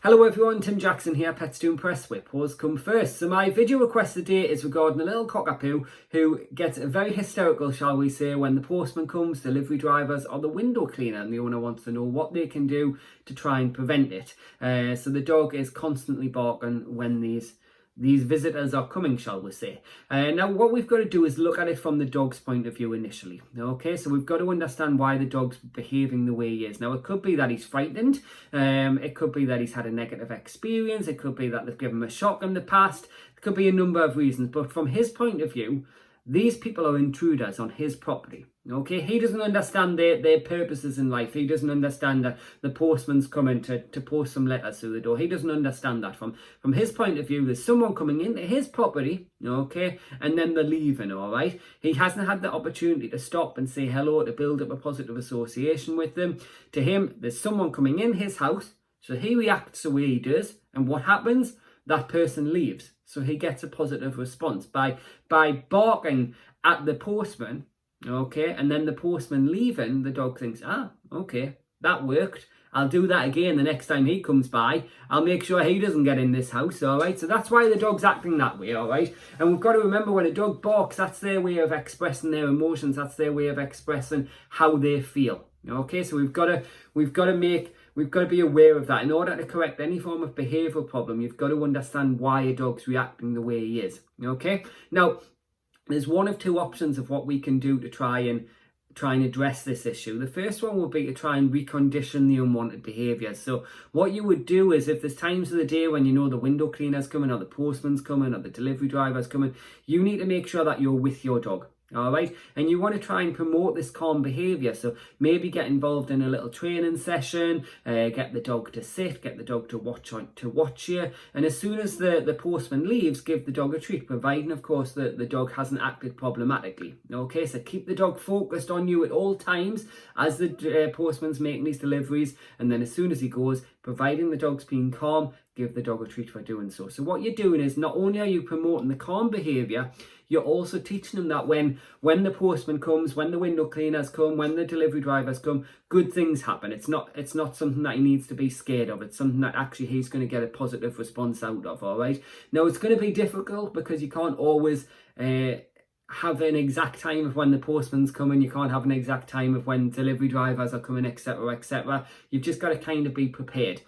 Hello everyone, Tim Jackson here, Pets to Impress, where paws come first. So my video request today is regarding a little cockapoo who gets very hysterical, shall we say, when the postman comes, delivery drivers or the window cleaner, and the owner wants to know what they can do to try and prevent it. So the dog is constantly barking when these visitors are coming, shall we say. Now what we've got to do is look at it from the dog's point of view initially. Okay, so we've got to understand why the dog's behaving the way he is. Now it could be that he's frightened, it could be that he's had a negative experience, it could be that they've given him a shock in the past, it could be a number of reasons, but from his point of view, these people are intruders on his property. Okay, he doesn't understand their purposes in life. He doesn't understand that the postman's coming to post some letters through the door. He doesn't understand that. From his point of view, there's someone coming into his property, okay, and then they're leaving, all right? He hasn't had the opportunity to stop and say hello, to build up a positive association with them. To him, there's someone coming in his house, so he reacts the way he does, and what happens? That person leaves. So he gets a positive response by barking at the postman, okay, and then the postman leaving, the dog thinks, okay, that worked. I'll do that again the next time he comes by. I'll make sure he doesn't get in this house, all right? So that's why the dog's acting that way, all right? And we've got to remember, when a dog barks, that's their way of expressing their emotions. That's their way of expressing how they feel, okay? So we've got to be aware of that. In order to correct any form of behavioural problem, you've got to understand why a dog's reacting the way he is, okay? Now, there's one of two options of what we can do to try and address this issue. The first one would be to try and recondition the unwanted behaviours. So what you would do is, if there's times of the day when you know the window cleaner's coming, or the postman's coming, or the delivery driver's coming, you need to make sure that you're with your dog. All right, and you want to try and promote this calm behavior. So maybe get involved in a little training session, get the dog to sit, get the dog to watch you, and as soon as the postman leaves, give the dog a treat, providing of course that the dog hasn't acted problematically. Okay, so keep the dog focused on you at all times as the postman's making these deliveries, and then as soon as he goes, providing the dog's being calm, give the dog a treat for doing so. So what you're doing is, not only are you promoting the calm behaviour, you're also teaching them that when the postman comes, when the window cleaners come, when the delivery drivers come, good things happen. It's not something that he needs to be scared of. It's something that actually he's going to get a positive response out of, all right? Now, it's going to be difficult because you can't always have an exact time of when the postman's coming. You can't have an exact time of when delivery drivers are coming, etc., etc. You've just got to kind of be prepared.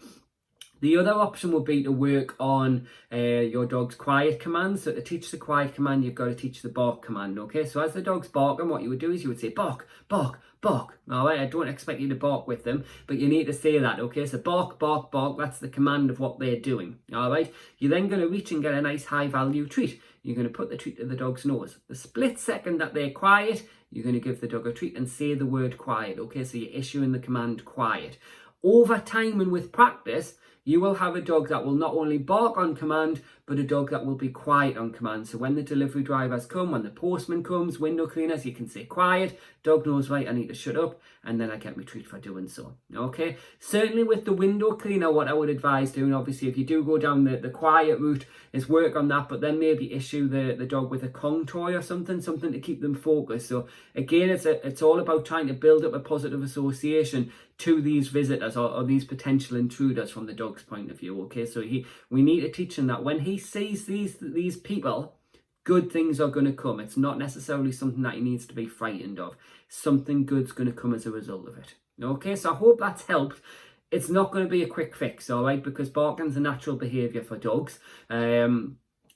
The other option would be to work on your dog's quiet command. So to teach the quiet command, you've got to teach the bark command, okay? So as the dog's barking, what you would do is you would say, bark, bark, bark. All right, I don't expect you to bark with them, but you need to say that, okay? So bark, bark, bark, that's the command of what they're doing, all right? You're then going to reach and get a nice high-value treat. You're going to put the treat to the dog's nose. The split second that they're quiet, you're going to give the dog a treat and say the word quiet, okay? So you're issuing the command quiet. Over time and with practice, you will have a dog that will not only bark on command, but a dog that will be quiet on command. So when the delivery drivers come, when the postman comes, window cleaners, you can say quiet. Dog knows, right, I need to shut up, and then I get my treat for doing so. Okay? Certainly with the window cleaner, what I would advise doing, obviously, if you do go down the quiet route, is work on that, but then maybe issue the dog with a Kong toy or something to keep them focused. So again, it's all about trying to build up a positive association to these visitors or these potential intruders from the dog's point of view, okay? So we need to teach him that when he sees these people, good things are going to come. It's not necessarily something that he needs to be frightened of. Something good's going to come as a result of it, okay? So I hope that's helped. It's not going to be a quick fix, all right? Because barking's a natural behaviour for dogs.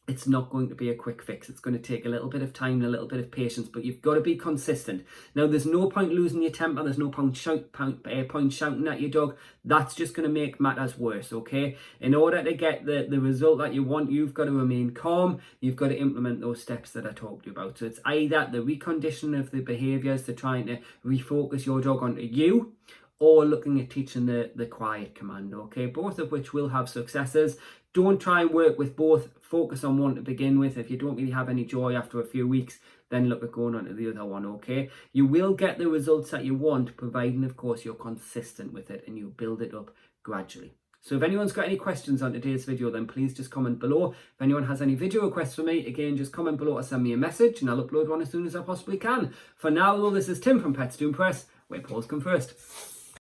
It's not going to be a quick fix. It's going to take a little bit of time and a little bit of patience, but you've got to be consistent. Now, there's no point losing your temper. There's no point shouting at your dog. That's just going to make matters worse, okay? In order to get the result that you want, you've got to remain calm. You've got to implement those steps that I talked about. So it's either the reconditioning of the behaviours to trying to refocus your dog onto you, or looking at teaching the quiet command, okay? Both of which will have successes. Don't try and work with both. Focus on one to begin with. If you don't really have any joy after a few weeks, then look at going on to the other one, okay? You will get the results that you want, providing, of course, you're consistent with it and you build it up gradually. So if anyone's got any questions on today's video, then please just comment below. If anyone has any video requests for me, again, just comment below or send me a message and I'll upload one as soon as I possibly can. For now, though, this is Tim from Pets to Impress, where paws come first.